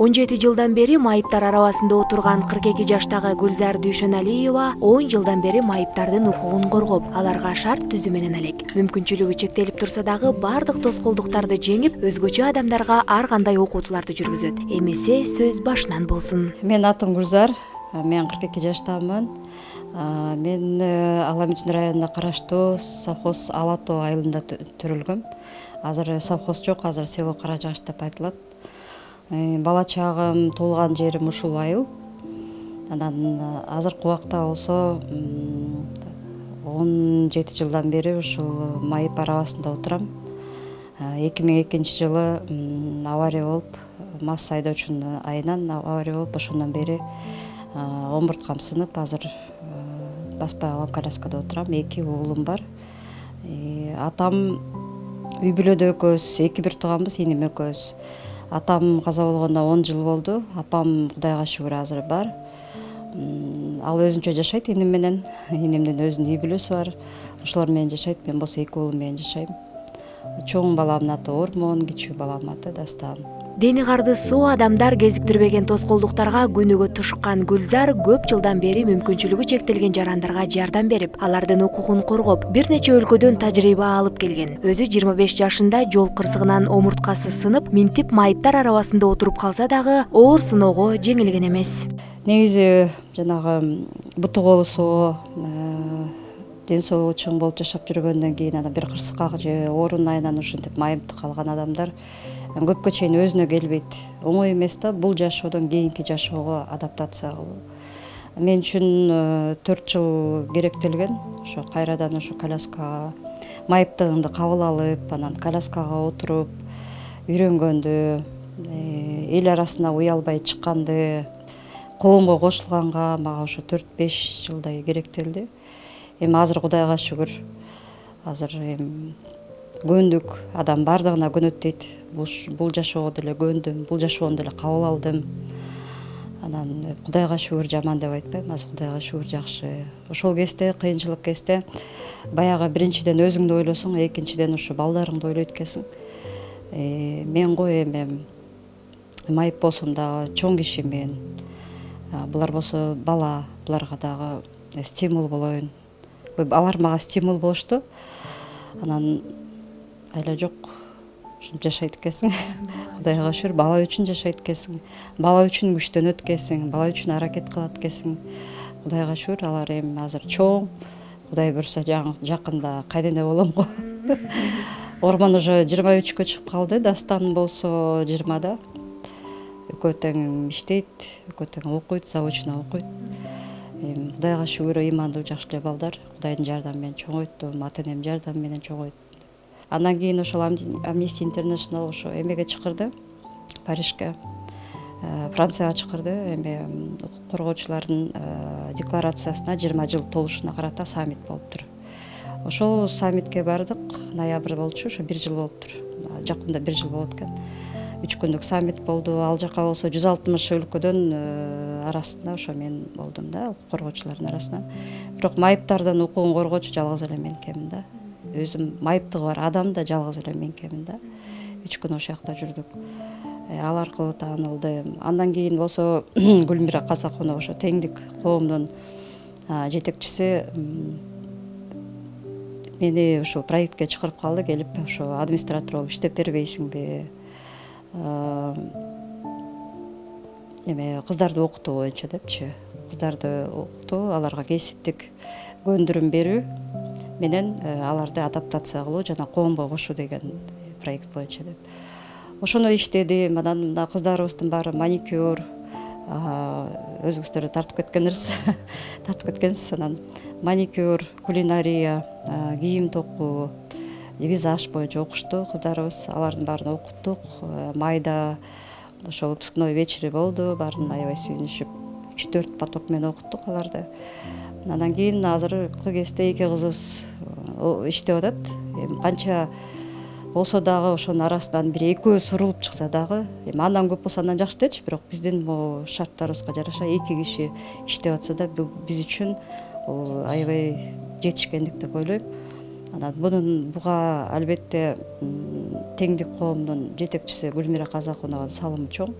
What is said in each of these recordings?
17 жылдан бери майыптар арабасында отурган 42 жаштагы Гүлзар Дүйшөналиева 10 жылдан бери майыптардын укугун коргоп, аларга шарт түзүү менен элек. Мүмкүнчүлүгү чектелип турса дагы бардык тоскоолдуктарды жеңип, өзгөчө адамдарга ар кандай окутууларды жүргүзөт. Эмесе сөз башынан болсун. Мен атым Гүлзар, мен 42 жаштамын. Мен Аламжын районуна караштуу совхоз Алатоо айылында төрөлгөм. Азыр совхоз жок, азыр село Каражаш деп айтылат. Бала чагым туулган жерим ушул айыл. Анан азыркы убакта болсо 17 жылдан бери ушул майып арабасында отурам. 2002-жылы авария болуп, мас айдоочунун айынан авария болуп, ошондон бери омурткам сынып, азыр баспай калган коляскада отурам. 2 уулум бар. Атам үй бүлөдө экөөбүз, 2 тууганбыз, инем экөөбүз. Атам каза болгондо 10 жыл болду. Апам Кудайга шүгүр азыр бар. Ал өзүнчө жашайт инем менен. Инемдин өзүнүн үй бүлөсү бар. Ошолор менен жашайт. Мен болсо 2 уулум менен жашайм. Чоң баламдын аты Ормон, кичүү баламдын аты Дастан. Дени карды суу адамдар кезиктирбеген тоскоолдуктарга күнүгө тушкан Гүлзар көп жылдан бери мүмкүнчүлүгү чектелген жарандарга жардам берип, алардын укугун коргоп, бир нече өлкөдөн тажрыйба алып келген. Өзү 25 жашында жол кырсыгынан омурткасы сынып, минтип майыптар арабасында отуруп калса дагы оор сыноого жеңилген эмес. Негизи жанагы буту колу соо, ден соолугу чың болуп жашап жүргөндөн кийин анан бир кырсыкка же оорунун айынан ушинтип майымтык алган адамдар көпкө чейин өзүнө келбейт. Оңой эмес да бул жашоодон кийинки жашоого адаптация кылуу. Мен үчүн 4 жыл керектелген. Ошо кайрадан ошо коляскага майыптыгыңды кабыл алып, анан коляскага отуруп үйрөнгөндү, эл арасына уялбай чыкканды, коомго кошулганга мага ошо 4-5 жылдай керектелди. Эми азыр Кудайга шүгүр, азыр көндүк, адам бардыгына көнөт дейт. Бул жашоого деле көндүм, бул жашоону деле кабыл алдым. Анан Кудайга шүгүр, жаман деп айтпайм, азыр Кудайга шүгүр жакшы. Ошол кезде, кыйынчылык кезде баягы биринчиден өзүңдү ойлосоң, экинчиден ушу балдарыңды ойлойт экенсиң. Мен го эми майып болсом дагы чоң кишимен, булар болсо бала, буларга дагы стимул болоюн. Алар мага стимул болушту. Анан айла жок, жашайт экенсиң. Кудайга шүгүр, бала үчүн жашайт экенсиң. Бала үчүн күчтөнөт экенсиң, бала үчүн аракет кылат экенсиң. Кудайга шүгүр, алар эми азыр чоң. Кудай буйруса жакында кайнене болом го. Ормон уже 23-кө чыгып калды, Дастан болсо 20-да. Экөө тең иштейт, экөө тең окуйт, заочно окуйт. Кудайга шүгүр, ыймандуу жакшы эле балдар. Кудайдын жардамы менен чоңойтту, ата-энем жардамы менен чоңойт. Андан кийин ошол Amnesty International ошо эмеге чакырды, Парижге, Францияга чакырды. Эми укук коргоочулардын декларациясына 20 жыл толушуна карата саммит болуптур. Ошол саммитке бардык, ноябрь болчу, ошо 1 жыл болуптур. Жакында 1 жыл болот экен. 3 күндүк саммит болду. Ал жака болсо 160 өлкөдөн арасында ошо мен болдум да, укук коргоочулардын арасынан. Бирок майыптардын укугун коргоочу жалгыз эле мен экенмин да. Өзүм майыптыгы бар адам да жалгыз эле мен экенмин да. 3 күн ошол жакта жүрдүк. Ал аркылуу таанылды. Андан кийин болсо Гүлмира Казакунова ошо теңдик коомдун жетекчиси мени ошол проектке чакырып калды, келип ошо администратор болуп иштеп бербейсиңби? Эме кыздарды окутуу боюнча депчи. Кыздарды окутуу, аларга кесиптик көндүрүм берүү менен аларды адаптация кылуу жана коомго кошуу деген проект боюнча деп. Ошону иштедим. Анан мына кыздарыбыздын баары маникюр, өзүңүздөр тартып кеткенсиз. Тартып кеткенсиз. Анан маникюр, кулинария, кийим токуу, визаж боюнча окушту кыздарыбыз. Алардын баарын окуттук. Майда ошо выпускной вечери болду. Баарын аябай сүйүнүшүп 3-4 поток менен окуттук аларды. Андан кийин азыркы кезде 2 кызыбыз иштеп атат. Канча болсо дагы ошонун арасынан бир экөө сурулуп чыкса дагы, андан көп болсо андан жакшы дечи, бирок биздин могу шарттарыбызга жараша 2 киши иштеп атса да биз үчүн аябай жетишкендик деп ойлойм. Анан буга албетте теңдик коомдун жетекчиси Гүлмира Казакунованын салымы чоң.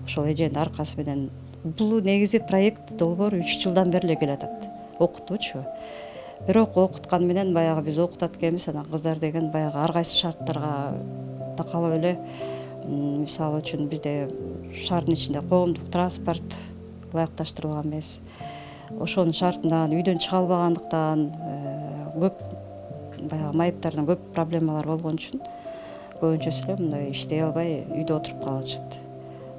ошол эженин аркасы менен. Бул негизи проект долбоор 3 жылдан бери эле келатат, окутуучу. Бирок окуткан менен баягы биз окутат экенбиз, анан кыздар деген баягы ар кайсы шарттарга такалып эле. Мисалы үчүн бизде шаардын ичинде коомдук транспорт ылайыкташтырылган эмес. Ошонун шартынан үйдөн чыга албагандыктан көп баягы майыптардын көп проблемалары болгон үчүн көбүнчөсү эле мындай иштей албай үйдө отуруп калышат.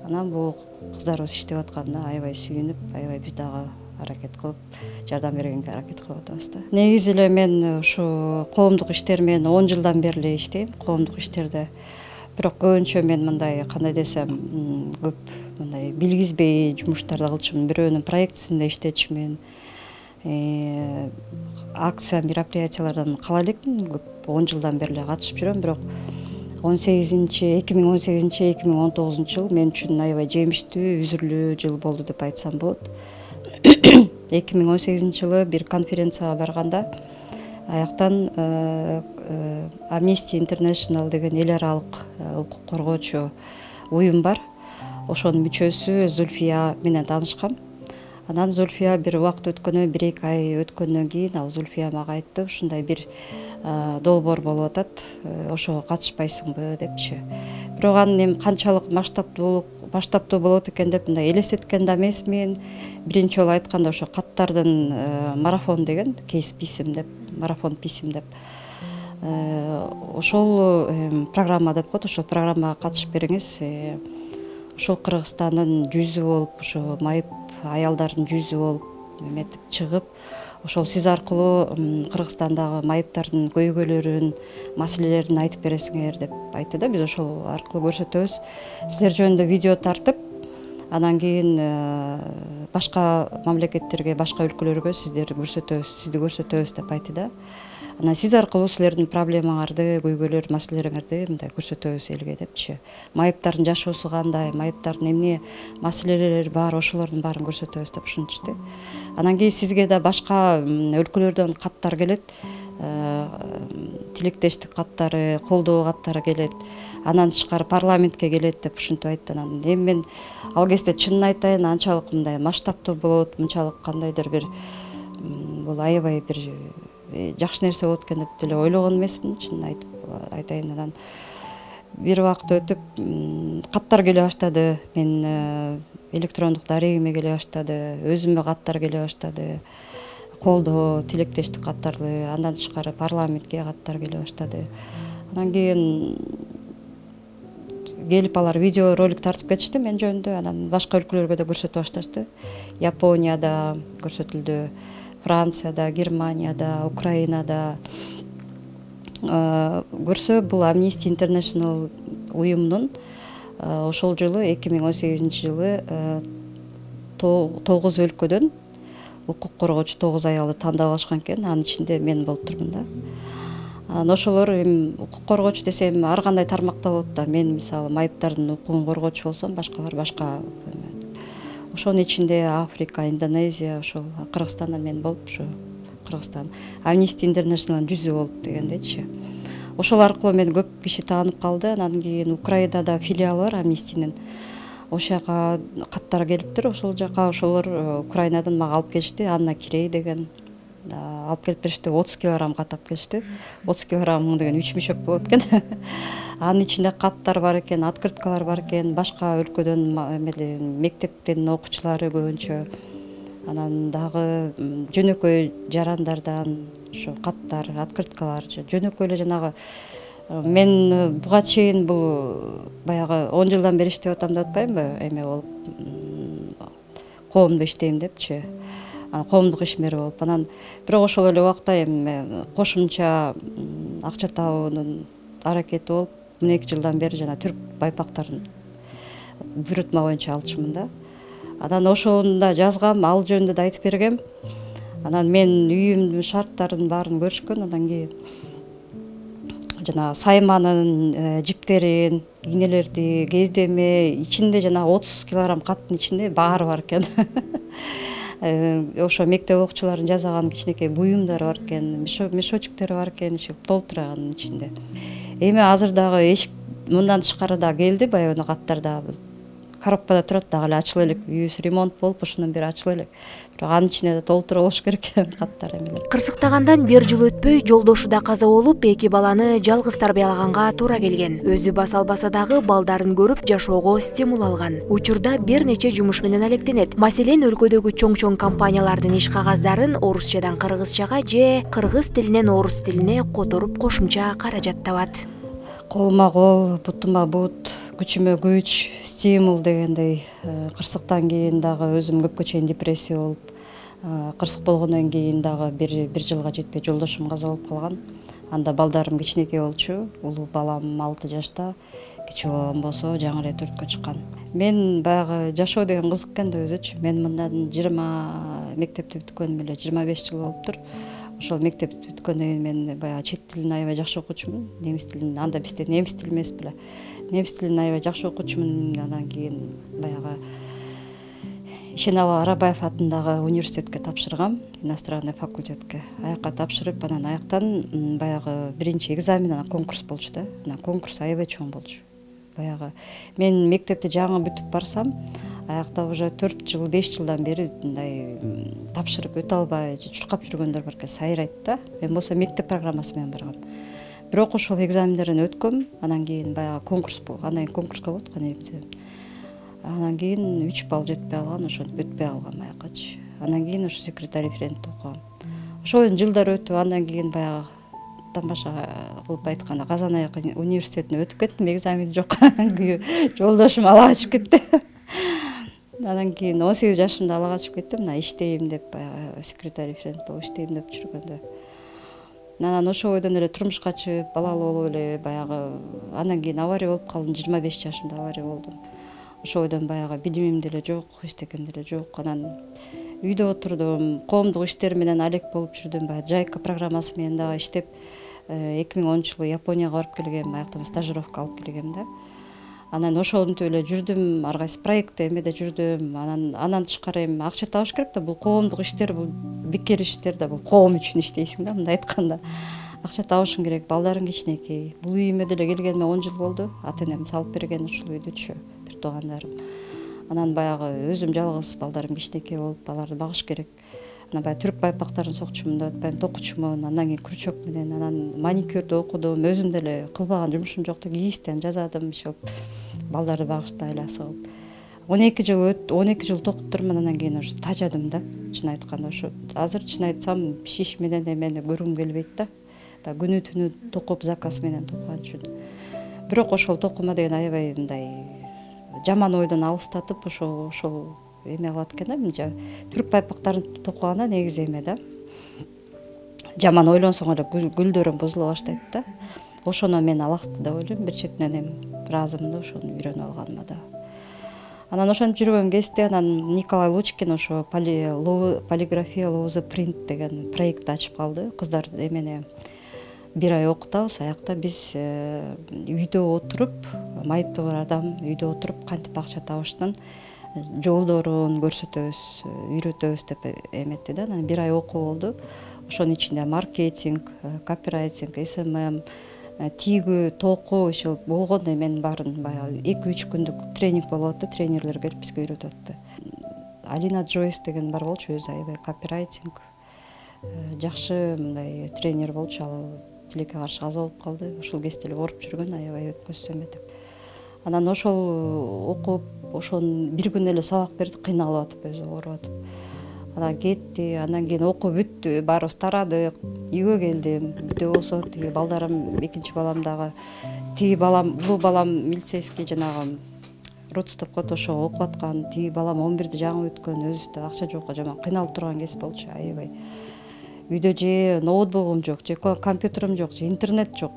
Анан бул кыздарыбыз иштеп атканына аябай сүйүнүп, аябай биз дагы аракет кылып жардам бергенге аракет кылып атабыз да. Негизи эле мен ушу коомдук иштер менен 10 жылдан бери эле иштейм, коомдук иштерде. Бирок көбүнчө мен мындай кандай десем, көп мындай билгизбей жумуштарды кылчумун. Бирөөнүн проектисинде иштечүмүн. Акция, мероприятиялардан кала элекмин. Көп 10 жылдан бери эле катышып жүрөм, бирок 2018-2019 жыл мен үчүн аябай жемиштүү, үзүрлүү жыл болду деп айтсам болот. 2018 жылы бир конференцияга барганда аяктан Amnesty International деген эл аралык укук коргоочу уюм бар. Ошонун мүчөсү Зульфия менен таанышкам. Анан Зульфия бир убакыт өткөнү, 1-2 ай өткөндөн кийин ал Зульфия мага айтты, ушундай бир долбоор болуп атат, ошого катышпайсыңбы депчи. Бирок анын эми канчалык масштабтуу болот экен деп мындай элестеткен да эмесмин. Биринчи жолу айтканда ошо каттардын марафон деген кейс писим деп, марафон писим деп. Ошол программа деп коет, ошол программага катышып бериңиз. Ошол Кыргызстандын жүзү болуп, ошо майып аялдардын жүзү болуп эметип чыгып, ошол сиз аркылуу Кыргызстандагы майыптардын көйгөйлөрүн, маселелерин айтып бересиңер деп айтты да. Биз ошол аркылуу көрсөтөбүз. Сиздер жөнүндө видео тартып, анан кийин башка мамлекеттерге, башка өлкөлөргө сизди көрсөтөбүз деп айтты да. Анан сиз аркылуу силердин проблемаңарды, көйгөйлөр, маселелериңерди мындай көрсөтөбүз элге депчи. Майыптардын жашоосу кандай, майыптардын эмне маселелери бар, ошолордун баарын көрсөтөбүз деп ушинтишти. Анан кийин сизге да башка өлкөлөрдөн каттар келет, тилектештик каттары, колдоо каттары келет. Анан тышкары парламентке келет деп ушинтип айтты. Анан эми мен ал кезде чынын айтайын, анчалык мындай масштабтуу болот, мынчалык кандайдыр бир бул аябай бир жакшы нерсе болот экен деп деле ойлогон эмесмин, чынын айтайын. Анан бир убакыт өтүп каттар келе баштады. Мен электрондук дарегиме келе баштады, өзүмө каттар келе баштады. Колдоо, тилектештик каттарды, андан тышкары парламентке каттар келе баштады. Анан кийин келип алар видео ролик тартып кетишти мен жөнүндө. Анан башка өлкөлөргө да көрсөтө башташты. Японияда көрсөтүлдү, Францияда, Германияда, Украинада. Көрсө, бул Amnesty International уюмунун ошол жылы 2018 жылы 9 өлкөдөн укук коргоочу 9 аялды тандап алышкан экен. Анын ичинде мен болуп турмун да. Анан ошолор эми укук коргоочу десем ар кандай тармакта болот да. Мен мисалы майыптардын укугун коргоочу болсом, башкалар башка. Ошонун ичинде Африка, Индонезия, ошол Кыргызстандан мен болуп, ошо Кыргызстан Amnesty International жүзү болуп дегендейчи. Ошол аркылуу мен көп киши таанып калды. Анан кийин Украинада филиалы бар Amnesty'нин. Ошол жака каттар келиптир. Ошол жака ошолор Украинадан мага алып келишти. Анна Кирей деген алып келип беришти. 30 килограмм кат алып келишти. 30 килограмм деген 3 мешок болот экен. Анын ичинде каттар бар экен, открыткалар бар экен, башка өлкөдөн мектептин окуучулары көбүнчө. Анан дагы жөнөкөй жарандардан ошо каттар, открыткалар, жөнөкөй эле жанагы мен буга чейин бул баягы 10 жылдан бери иштеп атам деп атпаймынбы, эме болуп коомдо иштейм депчи. Коомдук ишмер болуп. Анан бирок ошол эле убакта эми кошумча акча табуунун аракети болуп, 12 жылдан бери жана түрк байпактарын буйрутма боюнча алчумун да. Анан ошону да жазгам, ал жөнүндө да айтып бергем. Анан мен үйүмдүн шарттарын баарын көрүшкөн. Андан кийин жана сайманын жиптерин, ийнелерди, кездеме ичинде жана 30 килограмм каттын ичинде баары бар экен. Ошо мектеп окуучуларынын жасаган кичинекей буюмдары бар экен, мешочектери бар экен, толтурганын ичинде. Эми азыр дагы мындан тышкары да келди, баягы каттар дагы коробкада турат, дагы эле ачыла элек. Үйүбүз ремонт болуп, ошондон бери ачыла элек. Бирок анын ичине да толтура болуш керек каттар эмелер. Кырсыктагандан 1 жыл өтпөй жолдошу да каза болуп, 2 баланы жалгыз тарбиялаганга туура келген. Өзү баса албаса дагы балдарын көрүп жашоого стимул алган. Учурда бир нече жумуш менен алектенет. Маселен, өлкөдөгү чоң компаниялардын иш кагаздарын орусчадан кыргызчага же кыргыз тилинен орус тилине которуп кошумча каражат табат. Колума кол, бутума бут, күчүмө күч, стимул дегендей. Кырсыктан кийин дагы өзүм көпкө чейин депрессия болуп, кырсык болгондон кийин дагы бир жылга жетпей жолдошум каза болуп калган. Анда балдарым кичинекей болчу, улуу балам 6 жашта, кичи балам болсо жаңы эле 4кө чыккан. Мен баягы жашоо деген кызык экен да өзүчү. Мен мындан 20 мектепти бүткөнүм эле 25 жыл болуптур. Ошол мектепти бүткөндөн кийин мен баягы чет тилин аябай жакшы окучумун. Немис тилин, анда бизде немис тили эмес беле. Немис тилин аябай жакшы окучумун. Андан кийин баягы Ишеналы Арабаев атындагы университетке тапшыргам, иностранный факультетке. Аякка тапшырып, анан аяктан баягы биринчи экзамен, анан конкурс болчу да. Анан конкурс аябай чоң болчу. Баягы мен мектепти жаңы бүтүп барсам, аякта уже 4 жыл, 5 жылдан бери мындай тапшырып өтө албай, чуркап жүргөндөр бар экен, сайрайт да. Мен болсо мектеп программасы менен баргам. Бирок ошол экзамендерден өткөм, анан кийин баягы конкурс болду. Андан кийин конкурска болот го. Анан кийин 3 балл жетпей алган, ошентип өтпөй алгам аяккачы. Анан кийин ошо секретарь референт окугам. Ошол жылдар өтүп, андан кийин баягы тамаша кылып айтканда Казан аяк университетине өтүп кеттим, экзамен жок. Жолдошум ала качып кетти. Андан кийин 18 жашымда ала качып кеттим, мына иштейм деп, баягы секретарь референт болуп иштейм деп жүргөндө. Анан ошол бойдон эле турмушка чыгып, балалуу болуп эле баягы андан кийин авария болуп калдым, 25 жашымда авария болдум. Ошол бойдон баягы билимим деле жок, эчтекем деле жок. Анан үйдө отурдум, коомдук иштер менен алек болуп жүрдүм. Баягы JICA программасы менен дагы иштеп, 2010 жылы Японияга барып келгем, аяктан стажировка алып келгем да. Анан ошентип эле жүрдүм, ар кайсы проектте эмеде жүрдүм. Анан тышкары эми акча табыш керек да, бул коомдук иштер, бул бекер иштер да, бул коом үчүн иштейсиң да, мындай айтканда. Акча табышың керек, балдарың кичинекей. Бул үйүмө деле келгениме 10 жыл болду. Ата-энем салып берген ушул үйдүчү, бир туугандарым. Анан баягы өзүм жалгыз, балдарым кичинекей болуп, аларды багыш керек. Анан баягы түрк байпактарын сокчумун деп атпайм, токучумун. Андан кийин крючок менен, анан маникюрду окудум. Өзүм деле кылбаган жумушум жокто, кийизден жазадым, иши балдарды багыштай эле асыгып. 12 жыл токуп турмун, андан кийин ушу тажадым да. Чын айтканда ушу азыр чын айтсам шиш менен эмени көргүм келбейт да. Күнү түнү токуп, заказ менен токуган үчүн. Бирок ошол токума деген аябай мындай жаман ойдон алыстатып, ошол эме кылат экен да. Түрк байпактарын токуганда негизи эме да. Жаман ойлонсоң эле гүлдөрүң бузула баштайт да. Ошоно мен алакты деп ойлойм, бир четинен эми ыраазымын да ошону үйрөнүп алганыма да. Анан ошентип жүргөн кезде анан Николай Лучкин ошо полиграфия лоуза принт деген проект ачып калды. Кыздар эмени 1 ай окутабыз, аякта биз үйдө отуруп, майыптуу бар адам үйдө отуруп кантип акча табыштын жолдорун көрсөтөбүз, үйрөтөбүз деп эметти да. Анан 1 ай окуу болду. Ошонун ичинде маркетинг, копирайтинг, SMM, тигүү, токуу иши болгон эменин баарын баягы 2-3 күндүк тренинг болуп атты, тренерлер келип бизге үйрөтүп атты. Алина Джойс деген бар болчу, өзү аябай копирайтинг жакшы мындай тренер болчу, ал тилекке каршы каза болуп калды. Ушул кезде эле ооруп жүргөн, аябай өткөзсөм деп. Анан ошол окуп, ошон бир күн эле сабак берди, кыйналып атып, өзү ооруп атып. Анан кетти, андан кийин окуу бүттү, баарыбыз тарадык, үйгө келдим. Бүтө болсо тиги балдарым, экинчи балам дагы, тиги балам, улуу балам милицейский жанагы родстоп коет, ошого окуп аткан, тиги балам 11-ди жаңы бүткөн, өзү да акча жок, жаман кыйналып турган кез болчу, аябай. Үйдө же ноутбугум жок, же компьютерим жок, же интернет жок.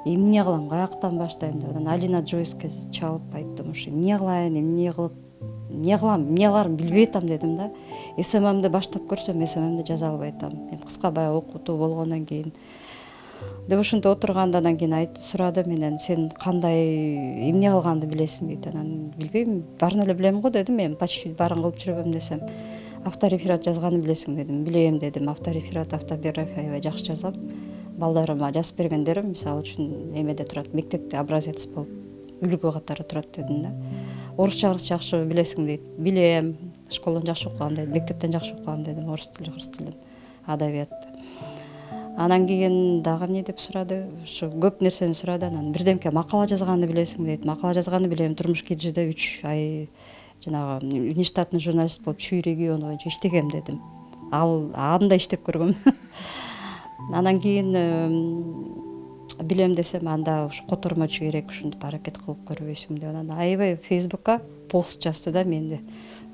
Эмне кылам, каяктан баштайм деп. Анан Алина Джойске чалып айттым, ушу эмне кылайын, эмне кылам, эмне кыларымды билбей атам дедим да. SMM'ди баштап көрсөм, SMM'ди жаза албай атам. Эми кыска баягы окутуу болгондон кийин деп ошентип отурганда анан кийин сурады менен, сен кандай эмне кылганды билесиң дейт. Анан билбейм, баарын эле билем го дедим. Мен почти баарын кылып жүрбөм десем. Автореферат жазганы билесиң дедим. Билем дедим. Автореферат, автобиография аябай жакшы жазам. Балдарыма жазып бергендерим мисалы үчүн эмеде турат, мектепте образец болуп үлгү катары турат дедим да. орусча кыргызча жакшы билесиң дейт. Билем, школдон жакшы окугам дедим, мектептен жакшы окугам дедим, орус тили, кыргыз тилин, адабиятты. Анан кийин дагы эмне деп сурады, ушу көп нерсени сурады. Анан бирдемке макала жазганды билесиң дейт. Макала жазганды билем, турмуш киржиде 3 ай жанагы внештатный журналист болуп чүй региону боюнча иштегем дедим. Анда иштеп көргөм. Анан кийин билем десем, анда ушу котормочу керек, ушинтип аракет кылып көрбөйсүңбү деп. Анан аябай Facebookка пост жазды да менде.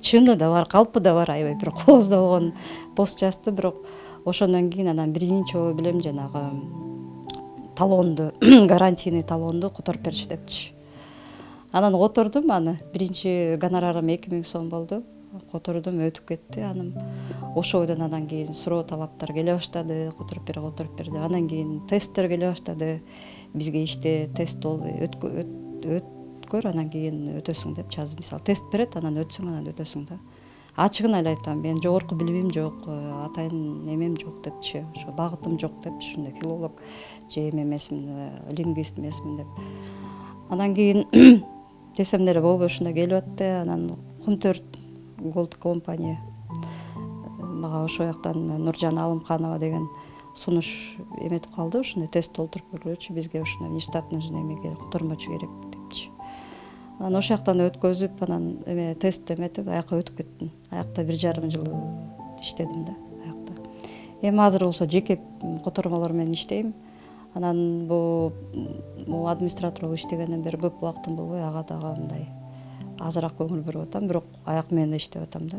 Чыны да бар, калпы да бар, аябай бир кооздолгон пост жазды, бирок ошондон кийин анан биринчи жолу билем жанагы талонду, гарантийный талонду которуп беришти. Анан котордум, аны биринчи гонорарым 2000 сом болду. Котордум, өтүп кетти. Анан ошо бойдон анан кийин суроо талаптар келе баштады, которуп бер деп. Анан кийин тесттер келе баштады. Бизге иште тест өткөр, анан кийин өтөсүң деп жазып, мисалы тест берет, анан өтсөң, анан өтөсүң да. Ачыгын эле айтам, мен жогорку билимим жок, атайын эмем жок депчи, ошо багытым жок деп, ушундай филолог же эме эмесмин, лингвист эмесмин деп. Анан кийин десем деле болбой ушундай келип атты. Анан Кум-4 Gold компания мага ошол жактан Нуржан Алымканова деген сунуш эметип калды. Ушундай тест толтуруп көргүлөчү, бизге ушундай внештатный эмеге котормочу керек депчи. Анан ошол жактан өткөзүп, анан эме тест эметип аякка өтүп кеттим. Аякта 1,5 жыл иштедим да аякта. Эми азыр болсо жеке котормолор менен иштейм. Анан бул администратор болуп иштегенден бери көп убактым болбой, ага дагы мындай азыраак көңүл берип атам, бирок аяк менен да иштеп атам да.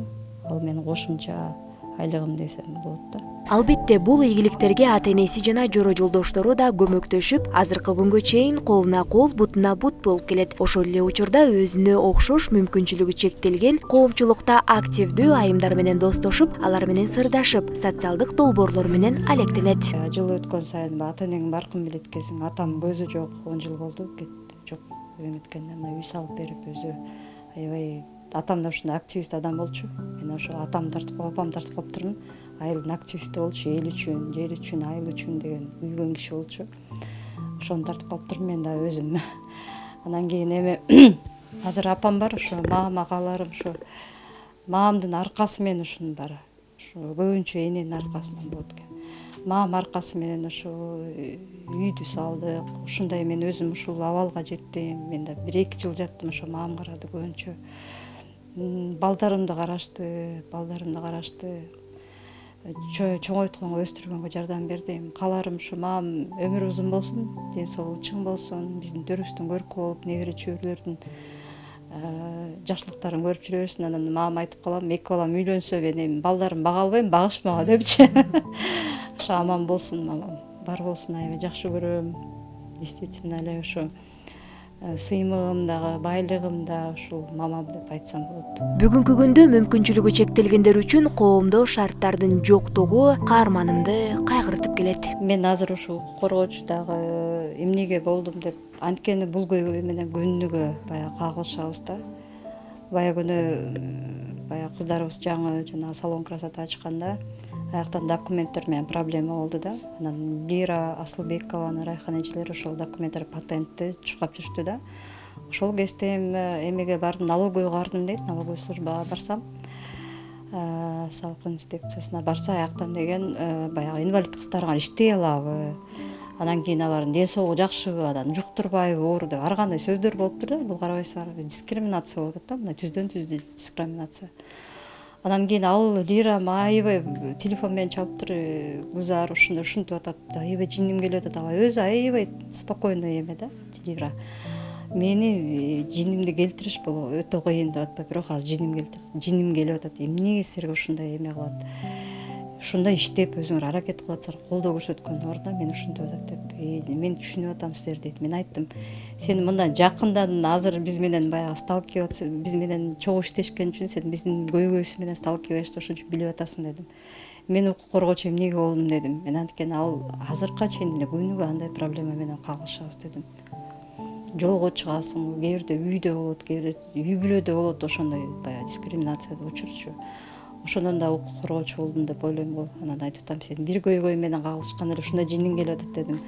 Ал менин кошумча айлыгым десем болот да. Албетте бул ийгиликтерге ата-энеси жана жора жолдоштору да көмөктөшүп, азыркы күнгө чейин колуна кол, бутуна бут болуп келет. Ошол эле учурда өзүнө окшош мүмкүнчүлүгү чектелген коомчулукта активдүү айымдар менен достошуп, алар менен сырдашып, социалдык долбоорлор менен алектенет. Жыл өткөн сайын ата энең баркын билет экенсиң. Атам көзү жок, 10 жыл болду жок эметкенден, үй салып берип өзү аябай. Атам да ушундай активист адам болчу. Мен ошо атам тартып, апам тартып калыптырмын. Айылдын активисти болчу, эл үчүн, жер үчүн, айыл үчүн деген күйгөн киши болчу. Ошону тартып калыптырмын мен да өзүм. Анан кийин эме азыр апам бар, ошо мама агаларым, ошо мамамдын аркасы менен ушунун баары. Ошо көбүнчө эненин аркасынан болот экен. Мамам аркасы менен ошо үйдү салдык. Ушундай мен өзүм ушул абалга жеттим. Мен да 1-2 жыл жаттым, ошо мамам карады көбүнчө. Балдарым да карашты. Чоңойтконго, өстүргөнгө жардам бердим. Кааларым ушу мамам өмүрү узун болсун, ден соолугу чың болсун, биздин төрүбүздүн көркү болуп, небере чөбүрлөрдүн жакшылыктарын көрүп жүрө берсин. Анан мамама айтып калам, 2 балам үйлөнсө мен балдарым бага албайм, багышмага депчи. Ошо аман болсун, мамам бар болсун, аябай жакшы көрөм. Действительно эле ошо сыймыгым дагы, байлыгым да ушул мамам деп айтсам болот. Бүгүнкү күндө мүмкүнчүлүгү чектелгендер үчүн коомдо шарттардын жоктугу каарманымды кайгыртып келет. Мен азыр ушул коргоочу дагы эмнеге болдум деп, анткени бул көйгөй менен күнүгө баягы кагылышабыз да. Баягы кыздарыбыз жаңы жана салон красота ачканда аяктан документтер менен проблема болду да. Анан Лира Асылбекованын Райхан эжелери ошол документтер патентти чуркап жүрүштү да. Ошол кезде эмеге бардым, налоговыйга бардым дейт, налоговый службага барсам, салык инспекциясына барса, аяктан деген баягы инвалид кыздарга иштей алабы, анан кийин алардын ден соолугу жакшыбы, анан жуктурбайбы оору деп ар кандай сөздөр болуптур да. Бул карабайсыңар, дискриминация болуп атат да, мына түздөн түздү дискриминация. Анан кийин ал Лира аябай телефон менен чалыптыр, Гузар ушинтип атат, аябай жиндим келип атат. Ал өзү аябай спокойный эме да, Лира. Мени жиндимди келтириш бул өтө кыйын деп атпайбы, бирок азыр жиндим келип атат. Эмнеге силерге ушундай эме кылат? Ушундай иштеп өзүңөр аракет кылып атсаңар, колдоо көрсөткөндүн ордуна мен ушинтип атат деп, мен түшүнүп атам силерди дейт. Мен айттым, сен мындан жакындан азыр биз менен баягы сталкиваться, биз менен чогуу иштешкен үчүн сен биздин көйгөйүбүз менен сталкиваешься, ошон үчүн билип атасың дедим. Мен укук коргоочу эмнеге болдум дедим. Мен анткени ал азыркыга чейин эле күнүгө андай проблема менен кагылышабыз дедим. Жолго чыгасың, кээ бирде үйдө болот, кээ бирде үй бүлөдө болот, ошондой баягы дискриминацияга учурчу. Ошондон да укук коргоочу болдум деп ойлойм го. Анан айтып атам, сен бир көйгөй менен кагылышкан эле ушундай жиндиң келип атат дедим.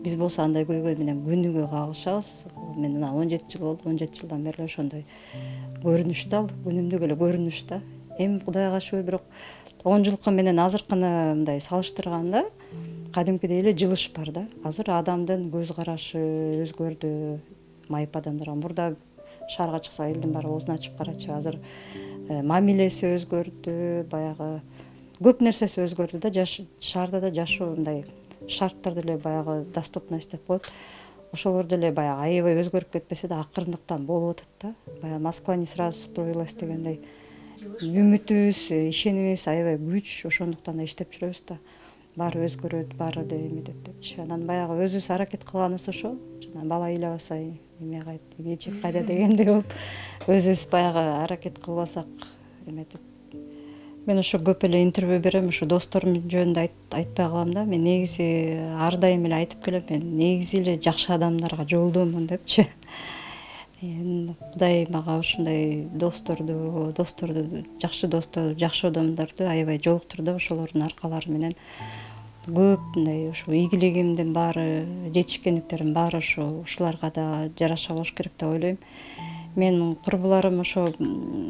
Биз болсо андай көйгөй менен күнүгө кагылышабыз. Мен мына 17 жыл болду, 17 жылдан бери ошондой көрүнүш да, ал күнүмдүк эле көрүнүш да. Эми Кудайга шүгүр, бирок 10 жылкы менен азыркыны мындай салыштырганда кадимкидей эле жылыш бар да. Азыр адамдын көз карашы өзгөрдү, майып адамдарга. Мурда шаарга чыкса элдин баары оозун ачып карачу. Азыр мамилеси өзгөрдү, баягы көп нерсеси өзгөрдү да. Шаарда да жашоо мындай шарттар деле баягы доступность деп коет. Ошолор деле баягы аябай өзгөрүп кетпесе да акырындыктан болуп атат да. Баягы Москва не сразу строилась дегендей үмүтүбүз, ишенимибиз аябай күч, ошондуктан да иштеп жүрөбүз да. Баары өзгөрөт, баары эметет депчи. Анан баягы өзүбүз аракет кылганыбыз ошол. Жана бала ыйлабаса эме кайт, эмчек кайда дегендей болуп, өзүбүз баягы аракет кылбасак эметет. Мен ошо көп эле интервью берем, ошо досторум жөнүндө айтпай калам да. Мен негизи ар дайым эле айтып келем, мен негизи эле жакшы адамдарга жолдомун депчи. Кудай мага ушундай досторду, жакшы досторду, жакшы адамдарды аябай жолуктурду. Ошолордун аркалары менен көп мындай ошо ийгилигимдин баары, жетишкендиктердин баары ушуларга да жараша болуш керек деп ойлойм. Менин курбуларым ошо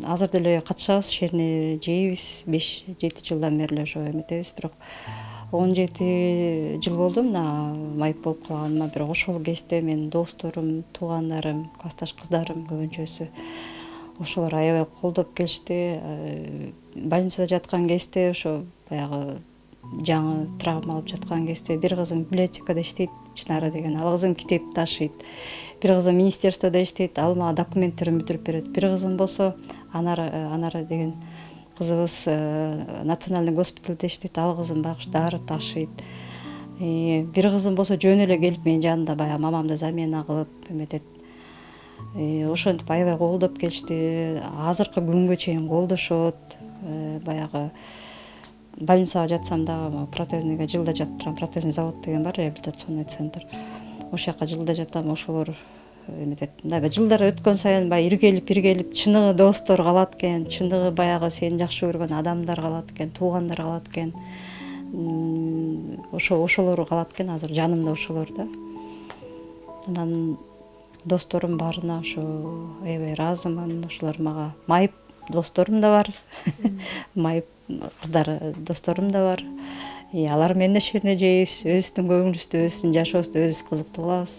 азыр деле катышабыз, шерне жейбиз. 5-7 жылдан бери эле ошо эметебиз, бирок 17 жыл болду мына майып болуп калганыма. Бирок ошол кезде менин досторум, туугандарым, классташ кыздарым көбүнчөсү ошолор аябай колдоп келишти. Больницада жаткан кезде, ошо баягы жаңы травма алып жаткан кезде бир кызым библиотекада иштейт, Чынара деген. Ал кызым китеп ташыйт. Бир кызым министерстводо иштейт, ал мага документтерин бүтүрүп берет. Бир кызым болсо Анара деген кызыбыз национальный госпитальда иштейт, ал кызым баягы дары ташыйт. Бир кызым болсо жөн эле келип менин жанымда баягы мамамды замена кылып эметет. Ошентип аябай колдоп келишти. Азыркы күнгө чейин колдошот. Баягы больницага жатсам дагы протезныйга жылда жатып турам. Протезный завод деген бар, реабилитационный центр. Ошол жака жылда жатам. Ошолор эметет. Мындай жылдар өткөн сайын баягы иргелип чыныгы достор калат экен, чыныгы баягы сени жакшы көргөн адамдар калат экен, туугандар калат экен. Ошолор калат экен, азыр жанымда ошолор да. Анан досторум баарына ошо аябай ыраазымын. Ошолор мага майып досторум да бар. Майып кыздар досторум да бар. Алар менен да шерне жейбиз, өзүбүздүн көңүлүбүздү, өзүбүздүн жашообузду өзүбүз кызыктуу кылабыз.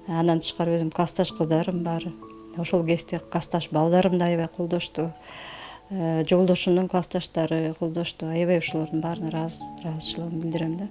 Андан тышкары өзүм классташ кыздарым бар. Ошол кезде классташ балдарым да аябай колдошту. Жолдошумдун классташтары колдошту. Аябай ошолордун баарына ыраазычылыгымды билдирем да.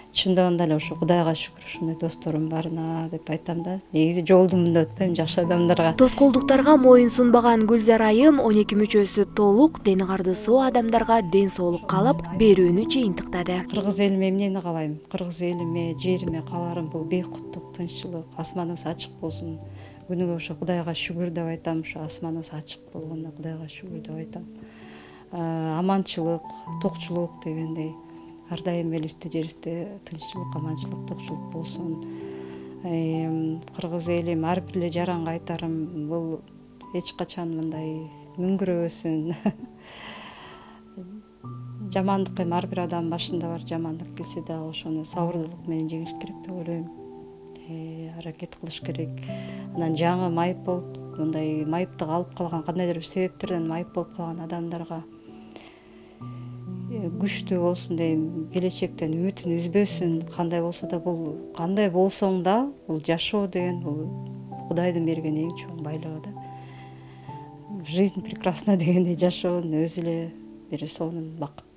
Чындыгында эле ошо Кудайга шүгүр ушундай досторум барына деп айтам да. Негизи жолдумун деп өтпөйм жакшы адамдарга. Тоскоолдуктарга моюн сунбаган Гүлзар айым 12 мүчөсү толук дени кардысуу адамдарга ден соолукка алып берүүнү жыйынтыктады. Кыргыз элиме эмнени каалайм? Кыргыз элиме, жериме кааларым бул бейкуттук, тынччылык, асманыбыз ачык болсун. Күнүгө ошо Кудайга шүгүр деп айтам. Ошо асманыбыз ачык болгондо Кудайга шүгүр деп айтам. Аманчылык, токчулук дегендей ар дайым элибизде, жерибизде тынччылык, аманчылык, токчулук болсун. Кыргыз элим ар бир эле жаранга айтарым, бул эч качан мындай мүңгүрөбөсүн. Жамандык эми ар бир адамдын башында бар, жамандык келсе дагы ошону сабырдуулук менен жеңиш керек деп ойлойм. Аракет кылыш керек. Анан жаңы майып болуп, мындай майыптык алып калган, кандайдыр бир себептерден майып болуп калган адамдарга күчтүү болсун дейм, келечектен үмүтүн үзбөсүн. Кандай болсо да бул, кандай болсоң да бул жашоо деген бул Кудайдын берген эң чоң байлыгы да. Жизнь прекрасна дегендей жашоонун өзү эле бир сонун бакыт.